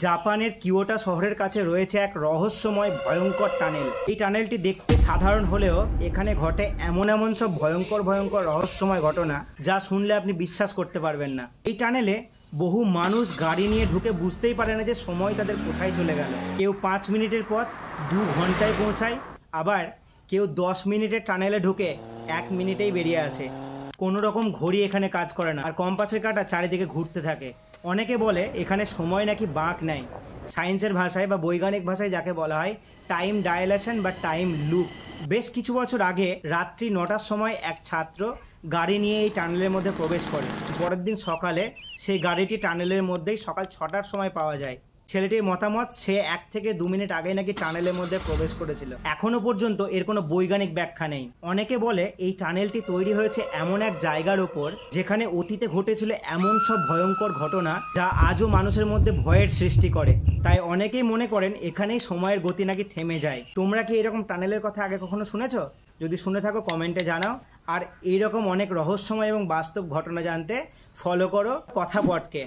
জাপানের কিয়োটো শহরের কাছে রয়েছে এক রহস্যময় ভয়ঙ্কর টানেল। এই টানেলটি দেখতে সাধারণ হলেও এখানে ঘটে এমন এমন সব ভয়ঙ্কর ভয়ঙ্কর রহস্যময় ঘটনা যা শুনলে আপনি বিশ্বাস করতে পারবেন না। এই টানেলে বহু মানুষ গাড়ি নিয়ে ঢুকে বুঝতেই পারে না যে সময় তাদের কোথায় চলে গেল। কেউ 5 মিনিটের পথ 2 ঘন্টায় পৌঁছায়, আবার কেউ 10 মিনিটের টানেলে ঢুকে 1 মিনিটেই বেরিয়ে আসে। কোনো রকম ঘড়ি এখানে কাজ করে না, আর কম্পাসের কাঁটা চারিদিকে ঘুরতে থাকে। অনেকে বলে এখানে সময় নাকি বাঁক নেয়, সায়েন্সের ভাষায় বা বৈজ্ঞানিক ভাষায় যাকে বলা হয় টাইম ডাইলেশন বা টাইম লুপ। বেশ কিছু বছর আগে রাত্রি 9টার সময় এক ছাত্র গাড়ি নিয়ে এই টানেলের মধ্যে প্রবেশ করে। পরের দিন সকালে সেই গাড়িটি টানেলের মধ্যেই সকাল 6টার সময় পাওয়া যায়। ছেলেটির মতামত, সে 1 থেকে 2 মিনিট আগে নাকি টানেলের মধ্যে প্রবেশ করেছিল। এখনো পর্যন্ত এর কোনো বৈজ্ঞানিক ব্যাখ্যা নেই। অনেকে বলে এই টানেলটি তৈরি হয়েছে এমন এক জায়গার ওপর যেখানে অতীতে ঘটেছিল এমন সব ভয়ঙ্কর ঘটনা যা আজও মানুষের মধ্যে ভয়ের সৃষ্টি করে। তাই অনেকেই মনে করেন এখানেই সময়ের গতি নাকি থেমে যায়। তোমরা কি এরকম টানেলের কথা আগে কখনো শুনেছো? যদি শুনে থাকো কমেন্টে জানাও। আর এইরকম অনেক রহস্যময় এবং বাস্তব ঘটনা জানতে ফলো করো কথা পডকে।